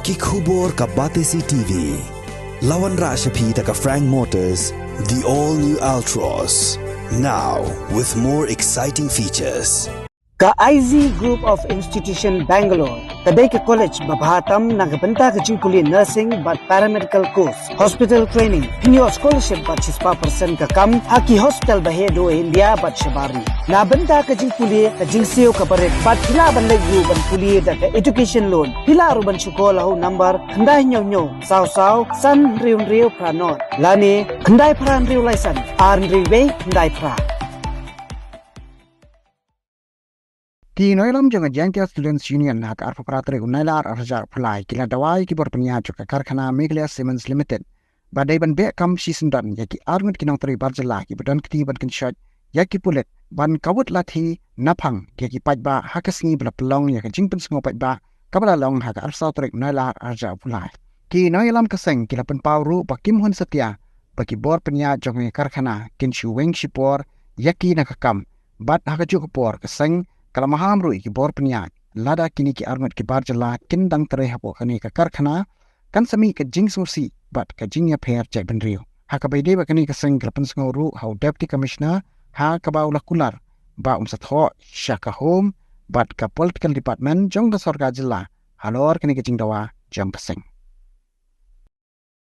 Kikhubor ka Batesi TV. Lawan Rashapi taka Frank Motors, the all-new Altros. Now, with more exciting features. Ka IZ Group of Institution Bangalore, kadai ke college babhatam nagabanta ke jingkuli nursing but paramedical course, hospital training, pinyo scholarship but 6% ka kam, haki hospital bahedo India but shabari. Na banta ke jingkuli ke jingseo ka paret but pila ban legu ban kuli da ke education loan. Pila ruban syukola hu number khandai nyo saw san riu pranot. Lani khandai pran riu laisan, arn riwe khandai pra. Ki noilam janga Jantia Students Union hak arfa pratre unailar arja pulai kila dawai ki borpenya joka karkhana Meghalaya Cements Limited badai ban be kam season dan yaki arngut kinong tri barjala ki badan kiti ban kinshot yaki pulet ban kawut lathi naphang yaki pajba hakasngi bla pelong yaki jingpen sngo pajba kabala long hak arsa trek unailar arja pulai ki noilam kaseng kila pen pawru bakim hun setia bagi borpenya joka karkhana kinshu weng shipor yaki nakakam bat hakajuk por kaseng kalau maham rui ki bor penyak lada kini ki arngot ki barjala kindang tere hapo kani ka karkhana kan sami ka jing sursi bat ka jingya pher cek benrio ha ka baide ba kani ka seng glapan snguru how deputy commissioner ha ka ba ulah kular ba satho shaka home bat ka political department jong da sorga jilla halor kani ka jing dawa jam peseng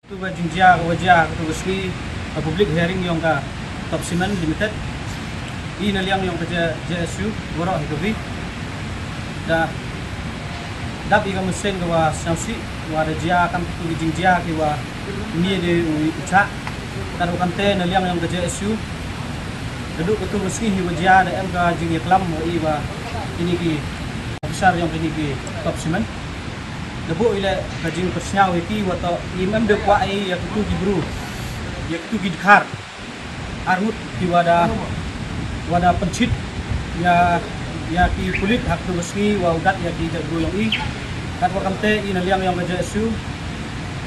tu ba jingjia wajah tu swi public hearing yang ka Top Cement Limited ini liang yang kerja JSU borok hidupi dah dapat ikan mesin kawa sausi wada jia kam tu jingjia kiwa ini de ucak dan bukan teh liang yang kerja JSU duduk betul meski hiwa jia da em ka jingya kelam iwa ini ki besar yang ini ki Top Cement debu ile ka jing persnyau iki wato imam de kwa ai ya tu gibru ya tu gidkhar armut kiwa wada pencit ya ki kulit hak tu meski wa udat ya ki jadru yang i kat wa kamte ina liang yang kerja su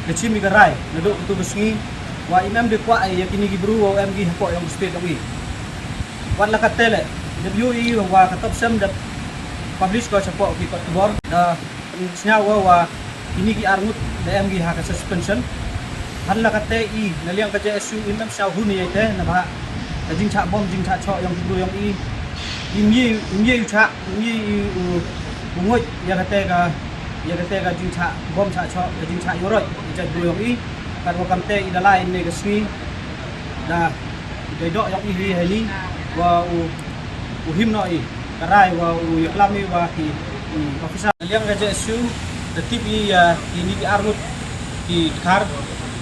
kecim mi garai neduk tu meski wa imam de kwa ya kini gibru wa mg hako yang speed yang i wat la katele WE wa katop sem da publish ko support ki kot bor da snya wa kini ki armut da mg hak suspension han la kate i na liang kerja su imam sau huni ite na ba jing cha bom jing cha cho yang tu yang i imye cha imye bungoi ya kate ka jing cha bom cha cho jing cha yoroi ja du yang i kan wa kam te i dalai ne ka swi da de do yang i he ni wa u him no i karai wa u yaklami wa ki officer liang ga je su de tip i ini ki armut ki khar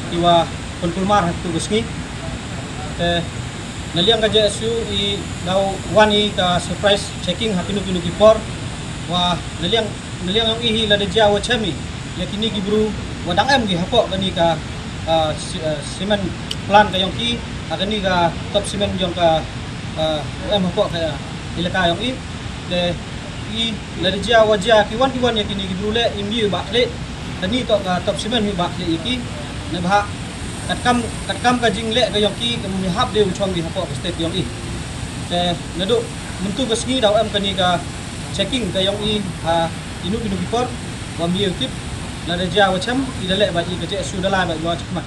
ki wa konkulmar tu gesni naliang ka JSU i daw wani ka surprise checking hapinu pinu kipor wa naliang yang ihi la de jawa chami yakini gibru wadang em gi hapo kani ka cement plant ka yang ki akani ka Top Cement yang ka em hapo ka ilaka yang i le i la de jawa ja ki wan yakini gibru le imbi ba le kani to ka Top Cement hi ba le iki na ba katkam ka jingle ka yang ki kami hab de uchong di hapo state yang i nado muntu gasngi daw am kani ka checking ka yang i inu bipor wa mi tip la da jawa cham idale ba i ka je su dala ba wa chama